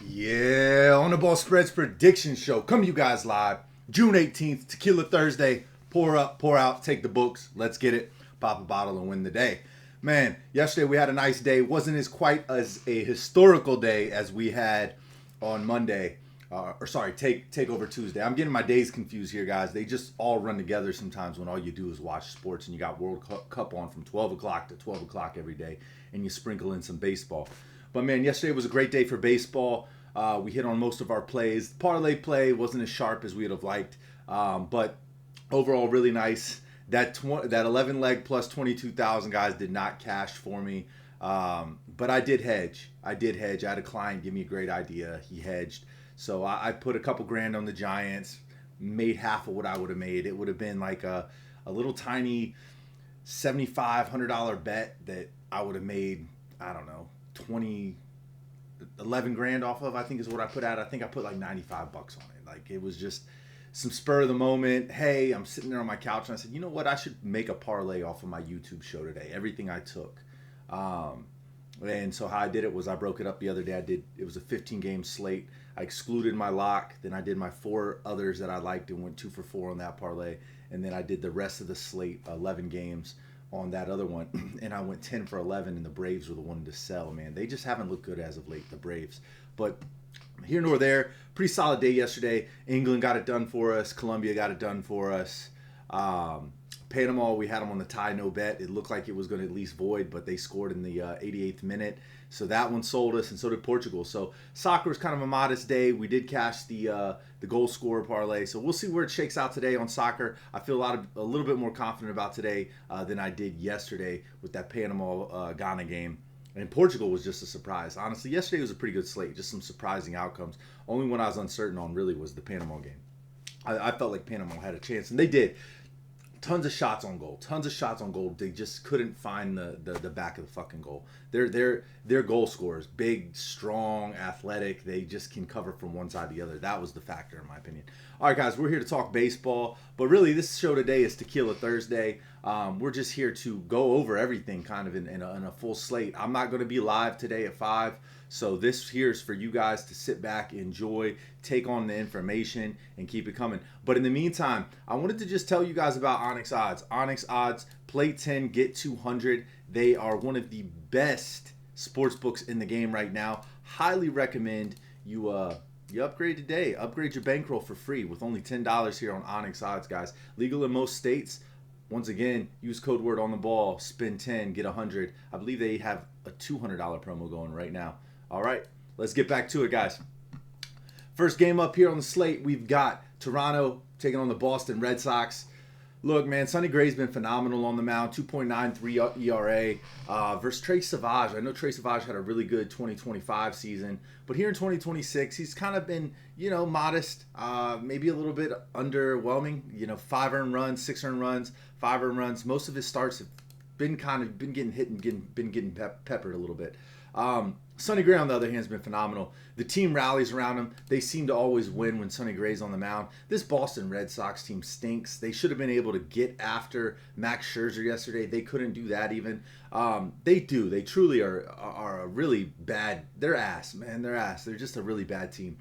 Yeah, on the ball spreads prediction show. Come to you guys live June 18th, Tequila Thursday. Pour up, pour out, take the books. Let's get it. Pop a bottle and win the day. Man, yesterday we had a nice day. Wasn't as quite as a historical day as we had on Monday. Take over Tuesday. I'm getting my days confused here, guys. They just all run together sometimes when all you do is watch sports and you got World Cup on from 12 o'clock to 12 o'clock every day and you sprinkle in some baseball. But man, yesterday was a great day for baseball. We hit on most of our plays. The parlay play wasn't as sharp as we'd have liked, but overall really nice. That 11 leg plus 22,000 guys did not cash for me, but I did hedge. I had a client give me a great idea. He hedged, so I put a couple grand on the Giants. Made half of what I would have made. It would have been like a little tiny $7,500 bet that I would have made. I don't know, 11 grand off of, I think is what I put out. I think I put like 95 bucks on it. Like, it was just some spur of the moment. Hey, I'm sitting there on my couch and I said, you know what? I should make a parlay off of my YouTube show today. Everything I took. And so how I did it was I broke it up the other day. It was a 15 game slate. I excluded my lock. Then I did my 4 others that I liked and went 2 for 4 on that parlay. And then I did the rest of the slate, 11 games on that other one, and I went 10 for 11, and the Braves were the one to sell. Man, they just haven't looked good as of late, the Braves. But here nor there, pretty solid day yesterday. England got it done for us. Colombia got it done for us. Panama, we had them on the tie, no bet. It looked like it was going to at least void, but they scored in the 88th minute. So that one sold us, and so did Portugal. So soccer was kind of a modest day. We did cash the goal scorer parlay. So we'll see where it shakes out today on soccer. I feel a little bit more confident about today than I did yesterday with that Panama Ghana game. And Portugal was just a surprise. Honestly, yesterday was a pretty good slate. Just some surprising outcomes. Only one I was uncertain on really was the Panama game. I felt like Panama had a chance, and they did. Tons of shots on goal. They just couldn't find the back of the fucking goal. They're goal scorers, big, strong, athletic. They just can cover from one side to the other. That was the factor, in my opinion. All right, guys, we're here to talk baseball, but really this show today is Tequila Thursday. We're just here to go over everything kind of in a full slate. I'm not going to be live today at 5. So this here is for you guys to sit back, enjoy, take on the information, and keep it coming. But in the meantime, I wanted to just tell you guys about ONYX odds. ONYX odds, play 10, get 200. They are one of the best sports books in the game right now. Highly recommend you upgrade today. Upgrade your bankroll for free with only $10 here on ONYX odds, guys. Legal in most states. Once again, use code word on the ball, spend 10, get 100. I believe they have a $200 promo going right now. All right, let's get back to it, guys. First game up here on the slate, we've got Toronto taking on the Boston Red Sox. Look, man, Sonny Gray's been phenomenal on the mound, 2.93 ERA versus Trey Savage. I know Trey Savage had a really good 2025 season, but here in 2026, he's kind of been, modest, maybe a little bit underwhelming. 5 earned runs, 6 earned runs, 5 earned runs. Most of his starts have been getting hit and getting peppered a little bit. Sonny Gray, on the other hand, has been phenomenal. The team rallies around him. They seem to always win when Sonny Gray's on the mound. This Boston Red Sox team stinks. They should have been able to get after Max Scherzer yesterday. They couldn't do that even. They do. They truly are a really bad. They're ass, man. They're ass. They're just a really bad team.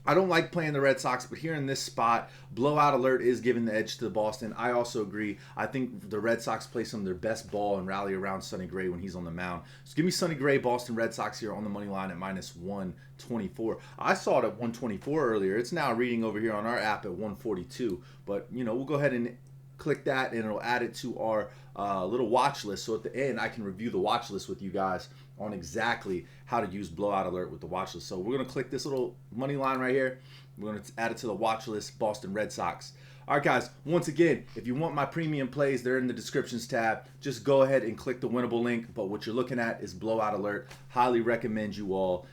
I don't like playing the Red Sox, but here in this spot, blowout alert is giving the edge to Boston. I also agree. I think the Red Sox play some of their best ball and rally around Sonny Gray when he's on the mound. So give me Sonny Gray, Boston Red Sox here on the money line at minus 124. I saw it at 124 earlier. It's now reading over here on our app at 142. But, we'll go ahead and click that, and it'll add it to our little watch list. So at the end, I can review the watch list with you guys on exactly how to use blowout alert with the watch list. So we're going to click this little money line right here. We're going to add it to the watch list, Boston Red Sox. All right, guys, once again, if you want my premium plays, they're in the descriptions tab. Just go ahead and click the Winible link. But what you're looking at is blowout alert. Highly recommend you all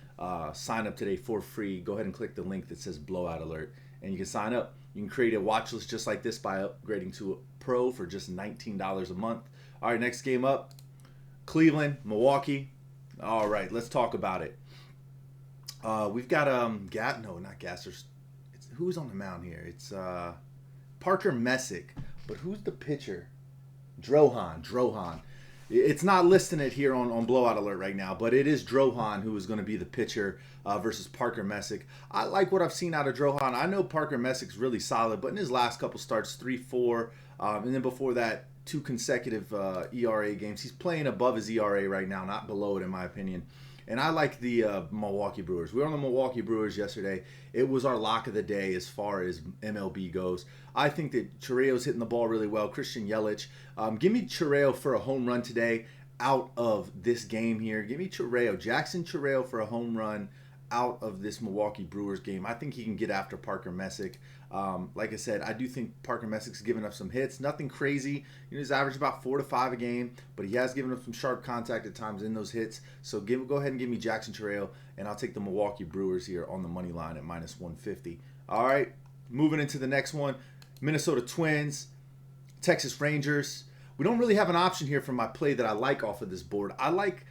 sign up today for free. Go ahead and click the link that says blowout alert, and you can sign up. You can create a watch list just like this by upgrading to a Pro for just $19 a month. All right, next game up, Cleveland, Milwaukee. All right, let's talk about it. We've got not Gassers. Who's on the mound here? It's Parker Messick, but who's the pitcher? Drohan. It's not listing it here on Blowout Alert right now, but it is Drohan who is going to be the pitcher versus Parker Messick. I like what I've seen out of Drohan. I know Parker Messick's really solid, but in his last couple starts, 3-4, and then before that, 2 consecutive ERA games. He's playing above his ERA right now, not below it in my opinion. And I like the Milwaukee Brewers. We were on the Milwaukee Brewers yesterday. It was our lock of the day as far as MLB goes. I think that Chirel's hitting the ball really well. Christian Yelich. Give me Chirel for a home run today out of this game here. Give me Chirel, Jackson Chirel for a home run out of this Milwaukee Brewers game. I think he can get after Parker Messick. Like I said, I do think Parker Messick's given up some hits. Nothing crazy. He's averaged about 4 to 5 a game, but he has given up some sharp contact at times in those hits. So go ahead and give me Jackson Chirel, and I'll take the Milwaukee Brewers here on the money line at -150. All right, moving into the next one. Minnesota Twins, Texas Rangers. We don't really have an option here for my play that I like off of this board. I like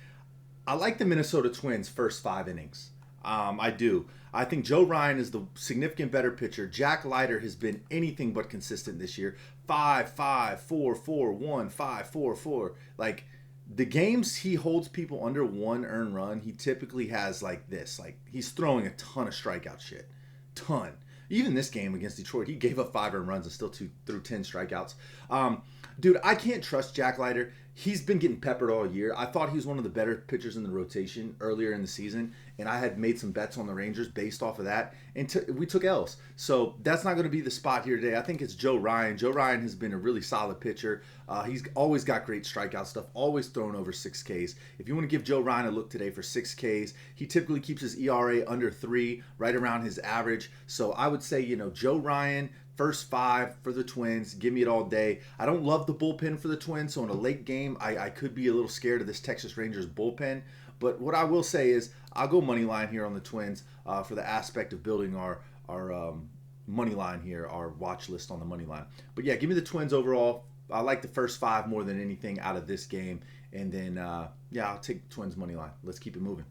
the Minnesota Twins first 5 innings. I do. I think Joe Ryan is the significant better pitcher. Jack Leiter has been anything but consistent this year. 5-5, 4-4, 1-5, 4-4. Like, the games he holds people under 1 earned run, he typically has like this. Like, he's throwing a ton of strikeout shit. Ton. Even this game against Detroit, he gave up 5 earned runs and still threw 10 strikeouts. Dude, I can't trust Jack Leiter. He's been getting peppered all year. I thought he was one of the better pitchers in the rotation earlier in the season, and I had made some bets on the Rangers based off of that, and we took L's. So that's not going to be the spot here today. I think it's Joe Ryan. Joe Ryan has been a really solid pitcher. He's always got great strikeout stuff, always thrown over 6 Ks. If you want to give Joe Ryan a look today for 6 Ks, he typically keeps his ERA under 3, right around his average. So I would say, Joe Ryan, first 5 for the Twins. Give me it all day. I don't love the bullpen for the Twins, so in a late game, I could be a little scared of this Texas Rangers bullpen. But what I will say is I'll go money line here on the Twins for the aspect of building our money line here, our watch list on the money line. But yeah, give me the Twins overall. I like the first 5 more than anything out of this game. And then, yeah, I'll take the Twins money line. Let's keep it moving.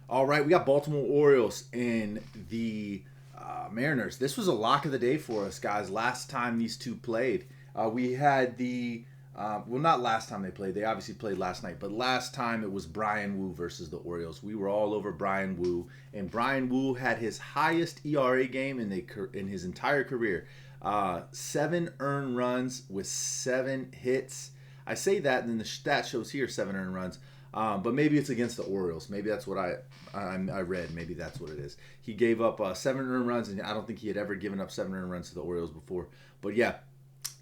All right, we got Baltimore Orioles in the Mariners. This was a lock of the day for us, guys. Last time these two played, we had the well, not last time they played. They obviously played last night, but last time it was Brian Wu versus the Orioles. We were all over Brian Wu, and Brian Wu had his highest ERA game in his entire career. 7 earned runs with 7 hits. I say that, and then the stat shows here 7 earned runs. But maybe it's against the Orioles. Maybe that's what I read. Maybe that's what it is. He gave up 7 earned runs, and I don't think he had ever given up 7 earned runs to the Orioles before. But yeah,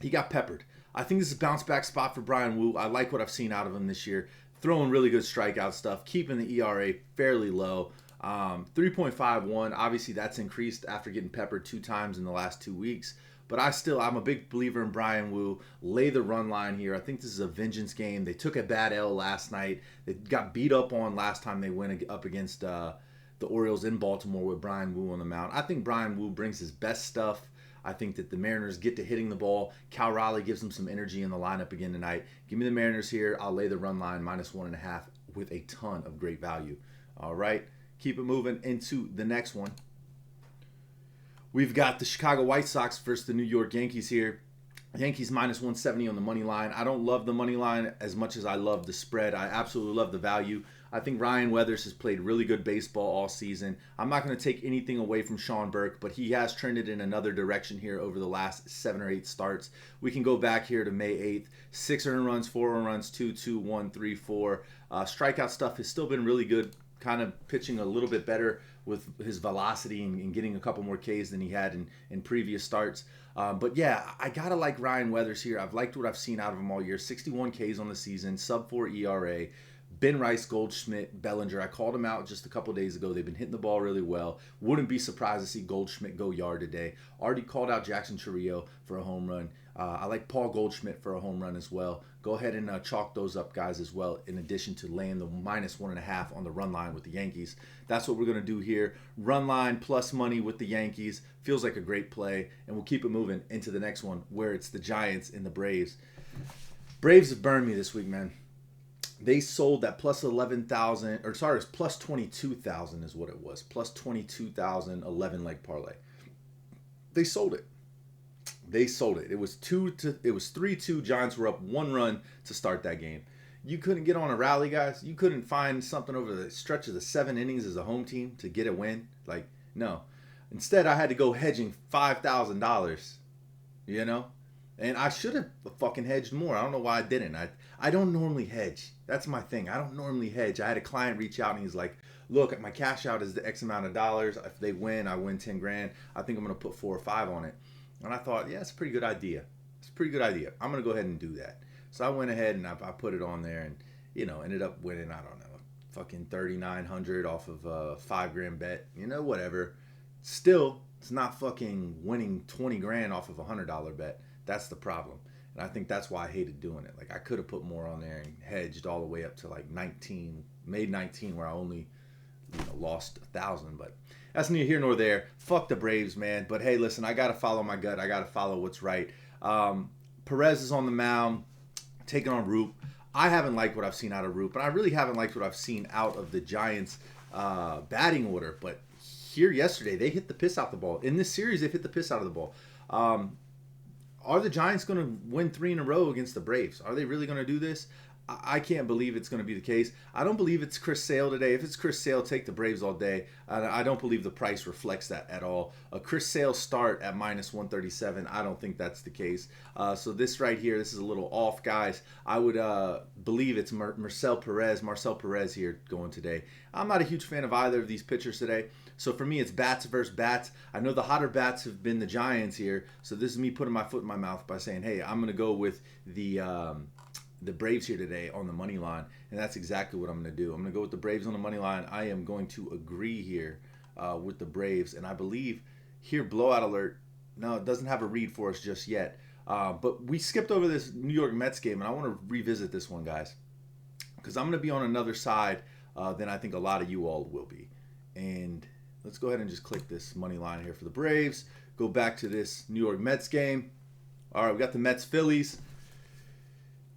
he got peppered. I think this is a bounce back spot for Brian Wu. I like what I've seen out of him this year. Throwing really good strikeout stuff, keeping the ERA fairly low. 3.51. Obviously, that's increased after getting peppered 2 times in the last 2 weeks. But I'm a big believer in Brian Wu. Lay the run line here. I think this is a vengeance game. They took a bad L last night. They got beat up on last time they went up against the Orioles in Baltimore with Brian Wu on the mound. I think Brian Wu brings his best stuff. I think that the Mariners get to hitting the ball. Cal Raleigh gives them some energy in the lineup again tonight. Give me the Mariners here. I'll lay the run line -1.5 with a ton of great value. All right, keep it moving into the next one. We've got the Chicago White Sox versus the New York Yankees here. Yankees -170 on the money line. I don't love the money line as much as I love the spread. I absolutely love the value. I think Ryan Weathers has played really good baseball all season. I'm not going to take anything away from Sean Burke, but he has trended in another direction here over the last 7 or 8 starts. We can go back here to May 8th. 6 earned runs, 4 earned runs, 2-2, 1-3, 4. Strikeout stuff has still been really good, kind of pitching a little bit better with his velocity and getting a couple more Ks than he had in previous starts. But yeah, I gotta like Ryan Weathers here. I've liked what I've seen out of him all year. 61 Ks on the season, sub-4 ERA. Ben Rice, Goldschmidt, Bellinger. I called him out just a couple days ago. They've been hitting the ball really well. Wouldn't be surprised to see Goldschmidt go yard today. Already called out Jackson Chirel's for a home run. I like Paul Goldschmidt for a home run as well. Go ahead and chalk those up, guys, as well, in addition to laying the -1.5 on the run line with the Yankees. That's what we're going to do here. Run line plus money with the Yankees. Feels like a great play, and we'll keep it moving into the next one where it's the Giants and the Braves. Braves have burned me this week, man. They sold that plus 11,000, or sorry, it's plus 22,000 is what it was. Plus 22,000, 11 leg parlay. They sold it. They sold it. It was 3-2. Giants were up 1 run to start that game. You couldn't get on a rally, guys. You couldn't find something over the stretch of the 7 innings as a home team to get a win. Like, no. Instead, I had to go hedging $5,000, you know? And I should have fucking hedged more. I don't know why I didn't. I don't normally hedge. That's my thing. I don't normally hedge. I had a client reach out and he's like, look, my cash out is the X amount of dollars. If they win, I win 10 grand. I think I'm going to put 4 or 5 on it. And I thought, yeah, it's a pretty good idea. It's a pretty good idea. I'm going to go ahead and do that. So I went ahead and I put it on there and, you know, ended up winning, I don't know, fucking 3,900 off of a 5 grand bet. You know, whatever. Still, it's not fucking winning 20 grand off of a $100 bet. That's the problem. And I think that's why I hated doing it. Like, I could have put more on there and hedged all the way up to like 19, made 19 where I only, you know, lost 1,000. But that's neither here nor there. Fuck the Braves, man. But hey, listen, I got to follow my gut. I got to follow what's right. Perez is on the mound, taking on Roop. I haven't liked what I've seen out of Roop, and I really haven't liked what I've seen out of the Giants' batting order. But here yesterday, they hit the piss out the ball. In this series, they've hit the piss out of the ball. Are the Giants going to win 3 in a row against the Braves? Are they really going to do this? I can't believe it's going to be the case. I don't believe it's Chris Sale today. If it's Chris Sale, take the Braves all day. I don't believe the price reflects that at all. A Chris Sale start at -137, I don't think that's the case. So this right here, this is a little off, guys. I would believe it's Marcel Perez here going today. I'm not a huge fan of either of these pitchers today. So for me, it's bats versus bats. I know the hotter bats have been the Giants here. So this is me putting my foot in my mouth by saying, hey, I'm going to go with the Braves here today on the money line, and that's exactly what I'm going to do. I'm going to go with the Braves on the money line. I am going to agree here with the Braves, and I believe here, blowout alert. No, it doesn't have a read for us just yet, but we skipped over this New York Mets game, and I want to revisit this one, guys, because I'm going to be on another side than I think a lot of you all will be. And let's go ahead and just click this money line here for the Braves. Go back to this New York Mets game. All right, we got the Mets-Phillies.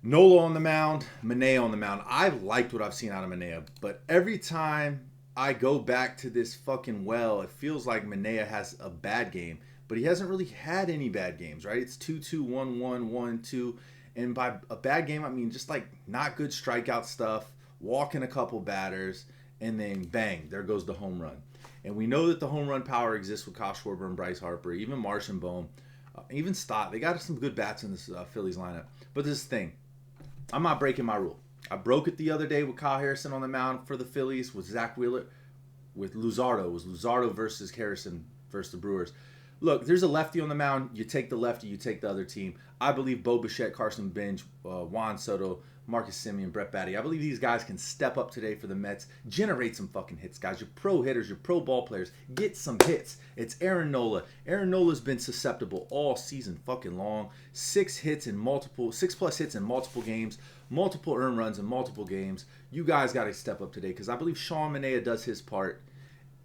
Nola on the mound, Manaea on the mound. I've liked what I've seen out of Manaea, but every time I go back to this fucking well, it feels like Manaea has a bad game, but he hasn't really had any bad games, right? It's 2-2, 1-1, 1-2, and by a bad game, I mean just like not good strikeout stuff, walking a couple batters, and then bang, there goes the home run. And we know that the home run power exists with Kyle Schwarber and Bryce Harper, even Marsh and Bohm, even Stott. They got some good bats in this Phillies lineup. But this thing, I'm not breaking my rule. I broke it the other day with Kyle Harrison on the mound for the Phillies, with Zach Wheeler, with Luzardo. It was Luzardo versus Harrison versus the Brewers. Look, there's a lefty on the mound. You take the lefty, you take the other team. I believe Bo Bichette, Carson Bench, Juan Soto, Marcus Semien, Brett Baty. I believe these guys can step up today for the Mets, generate some fucking hits, guys. You're pro hitters, you're pro ball players. Get some hits. It's Aaron Nola. Aaron Nola's been susceptible all season fucking long. 6 plus hits in multiple games, multiple earned runs in multiple games. You guys got to step up today because I believe Sean Manaea does his part.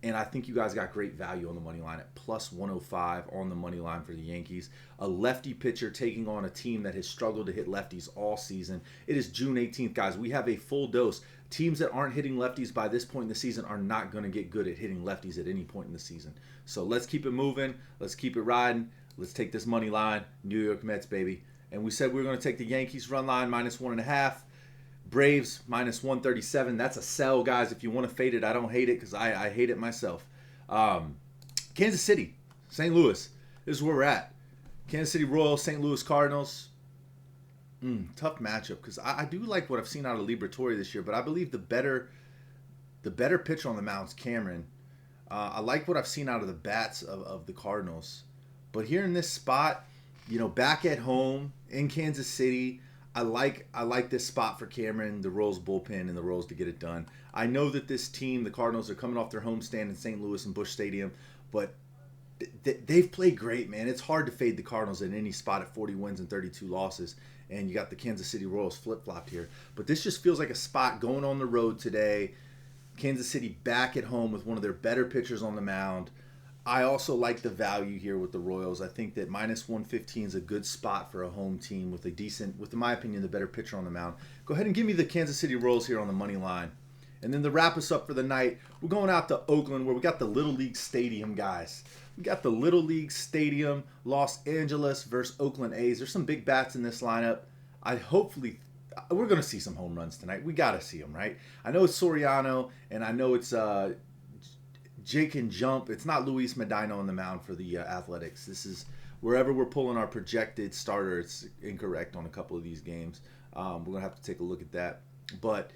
And I think you guys got great value on the money line at plus 105 on the money line for the Yankees. A lefty pitcher taking on a team that has struggled to hit lefties all season. It is June 18th, guys. We have a full dose. Teams that aren't hitting lefties by this point in the season are not going to get good at hitting lefties at any point in the season. So let's keep it moving. Let's keep it riding. Let's take this money line. New York Mets, baby. And we said we were going to take the Yankees run line -1.5. Braves -137. That's a sell, guys. If you want to fade it, I don't hate it because I hate it myself. Kansas City, St. Louis. This is where we're at. Kansas City Royals, St. Louis Cardinals. Tough matchup because I do like what I've seen out of Liberatore this year, but I believe the better pitcher on the mound is Cameron. I like what I've seen out of the bats of the Cardinals. But here in this spot, you know, back at home in Kansas City, I like this spot for Cameron, the Royals bullpen, and the Royals to get it done. I know that this team, the Cardinals, are coming off their homestand in St. Louis and Busch Stadium, but they've played great, man. It's hard to fade the Cardinals in any spot at 40 wins and 32 losses, and you got the Kansas City Royals flip-flopped here. But this just feels like a spot going on the road today. Kansas City back at home with one of their better pitchers on the mound. I also like the value here with the Royals. I think that -115 is a good spot for a home team with in my opinion, the better pitcher on the mound. Go ahead and give me the Kansas City Royals here on the money line. And then to wrap us up for the night, we're going out to Oakland where we got the Little League Stadium, guys. We got the Little League Stadium, Los Angeles versus Oakland A's. There's some big bats in this lineup. We're going to see some home runs tonight. We got to see them, right? I know it's Soriano, and I know it's Jake and Jump. It's not Luis Medina on the mound for the Athletics. This is wherever we're pulling our projected starter. It's incorrect on a couple of these games. We're going to have to take a look at that. But,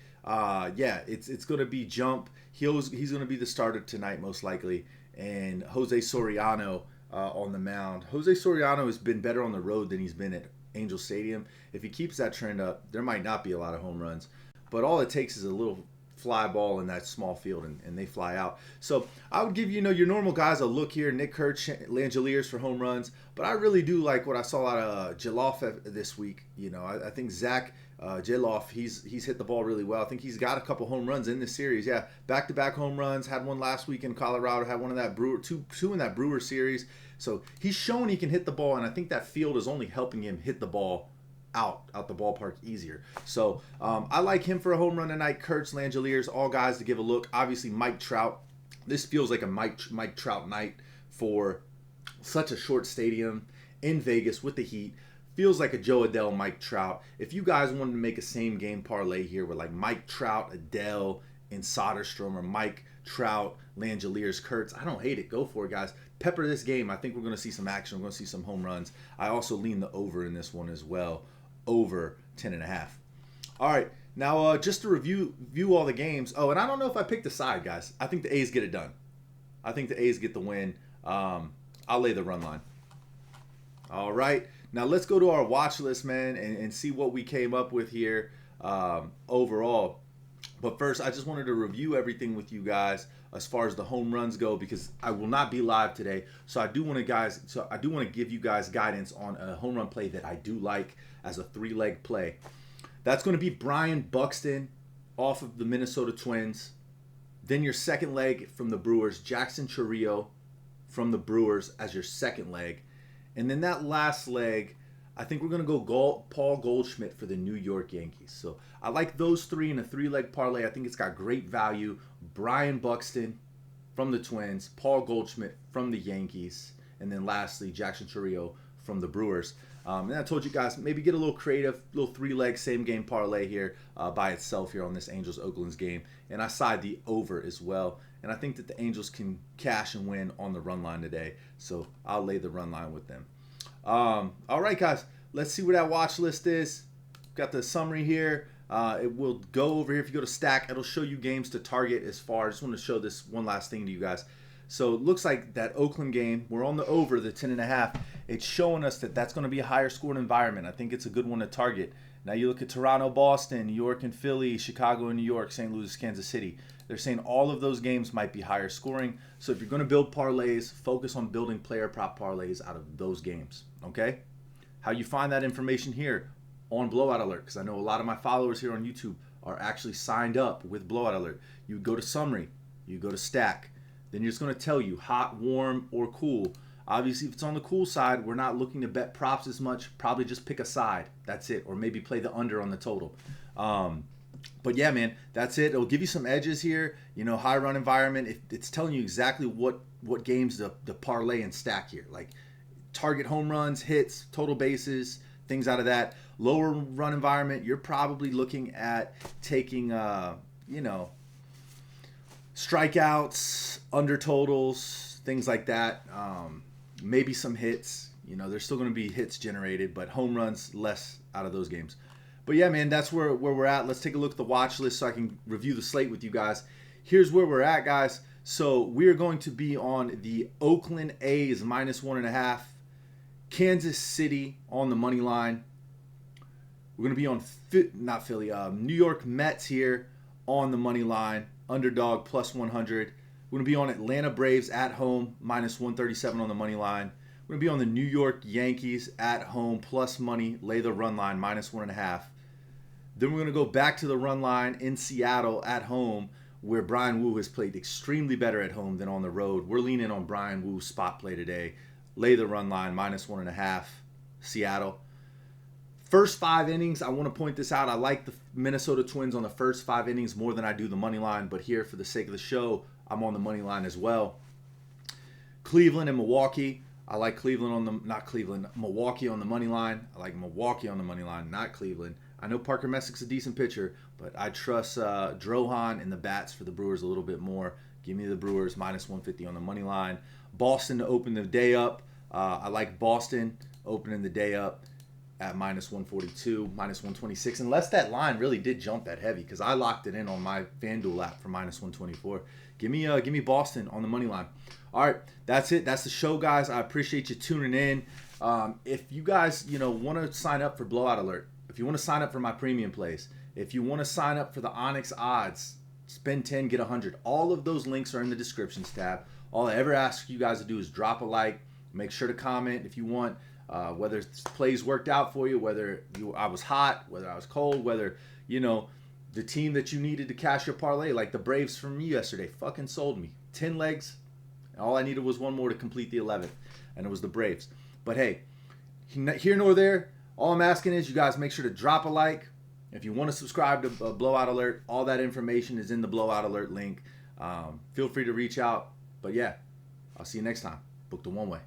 yeah, it's going to be Jump. He's going to be the starter tonight, most likely. And Jose Soriano on the mound. Jose Soriano has been better on the road than he's been at Angel Stadium. If he keeps that trend up, there might not be a lot of home runs. But all it takes is a little fly ball in that small field, and they fly out. So I would give, your normal guys a look here. Nick Kurtz, Langeliers for home runs. But I really do like what I saw out of Geloff this week. I think Zach Geloff, he's hit the ball really well. I think he's got a couple home runs in this series. Yeah, back-to-back home runs. Had one last week in Colorado. Had one in that two in that Brewer series. So he's shown he can hit the ball, and I think that field is only helping him hit the ball out the ballpark easier. So I like him for a home run tonight. Kurtz, Langeliers, all guys to give a look. Obviously, Mike Trout. This feels like a Mike Trout night for such a short stadium in Vegas with the heat. Feels like a Joe Adell, Mike Trout. If you guys wanted to make a same game parlay here with like Mike Trout, Adell, and Soderstrom, or Mike Trout, Langeliers, Kurtz, I don't hate it. Go for it, guys. Pepper this game. I think we're going to see some action. We're going to see some home runs. I also lean the over in this one as well. Over 10.5. All right, now just to review all the games. Oh, and I don't know if I picked a side, guys. I think the A's get it done. I think the A's get the win. I'll lay the run line. All right, now let's go to our watch list, man, and see what we came up with here overall. But first, I just wanted to review everything with you guys as far as the home runs go, because I will not be live today. So I do want to give you guys guidance on a home run play that I do like as a 3-leg play. That's going to be Brian Buxton off of the Minnesota Twins. Then your second leg from the Brewers, Jackson Chourio from the Brewers as your second leg. And then that last leg, I think we're going to go Paul Goldschmidt for the New York Yankees. So I like those three in a 3-leg parlay. I think it's got great value. Brian Buxton from the Twins, Paul Goldschmidt from the Yankees, and then lastly, Jackson Chourio from the Brewers. And I told you guys, maybe get a little creative, little 3-leg same-game parlay here by itself here on this Angels-Oakland's game. And I side the over as well. And I think that the Angels can cash and win on the run line today. So I'll lay the run line with them. All right, guys, let's see where that watch list is. Got the summary here. It will go over here. If you go to Stack, it'll show you games to target as far. I just want to show this one last thing to you guys. So it looks like that Oakland game, we're on the over, the 10.5. It's showing us that that's going to be a higher scoring environment. I think it's a good one to target. Now you look at Toronto, Boston, New York and Philly, Chicago and New York, St. Louis, Kansas City. They're saying all of those games might be higher scoring. So if you're going to build parlays, focus on building player prop parlays out of those games. Okay? How you find that information here on Blowout Alert, because I know a lot of my followers here on YouTube are actually signed up with Blowout Alert. You go to Summary, you go to Stack, then you're just going to tell you hot, warm, or cool. Obviously, if it's on the cool side, we're not looking to bet props as much. Probably just pick a side. That's it. Or maybe play the under on the total. But yeah, man, that's it. It'll give you some edges here. High run environment. It's telling you exactly what games to parlay and stack here. Like target home runs, hits, total bases, things out of that. Lower run environment, you're probably looking at taking, strikeouts, under totals, things like that. Maybe some hits. There's still going to be hits generated, but home runs less out of those games. But yeah, man, that's where we're at. Let's take a look at the watch list so I can review the slate with you guys. Here's where we're at, guys. So we are going to be on the Oakland A's -1.5, Kansas City on the money line. We're going to be on New York Mets here on the money line, underdog +100. We're going to be on Atlanta Braves at home -137 on the money line. We're going to be on the New York Yankees at home plus money, lay the run line -1.5. Then we're going to go back to the run line in Seattle at home, where Brian Wu has played extremely better at home than on the road. We're leaning on Brian Wu's spot play today. Lay the run line -1.5, Seattle. First 5 innings, I want to point this out. I like Minnesota Twins on the first 5 innings more than I do the money line, but here for the sake of the show, I'm on the money line as well. Cleveland and Milwaukee. I like Milwaukee on the money line. I like Milwaukee on the money line, not Cleveland. I know Parker Messick's a decent pitcher, but I trust Drohan and the bats for the Brewers a little bit more. Give me the Brewers minus 150 on the money line. Boston to open the day up. I like Boston opening the day up at minus 142, minus 126, unless that line really did jump that heavy, because I locked it in on my FanDuel app for minus 124. Give me Boston on the money line. All right, that's it. That's the show, guys. I appreciate you tuning in. If you guys, want to sign up for Blowout Alert, if you want to sign up for my premium plays, if you want to sign up for the ONYX odds, spend 10, get 100. All of those links are in the descriptions tab. All I ever ask you guys to do is drop a like. Make sure to comment if you want, whether plays worked out for you, whether I was hot, whether I was cold, whether, the team that you needed to cash your parlay, like the Braves from you yesterday, fucking sold me. 10 legs. All I needed was one more to complete the 11th, and it was the Braves. But hey, here nor there, all I'm asking is you guys make sure to drop a like. If you want to subscribe to Blowout Alert, all that information is in the Blowout Alert link. Feel free to reach out. But yeah, I'll see you next time. Book the one way.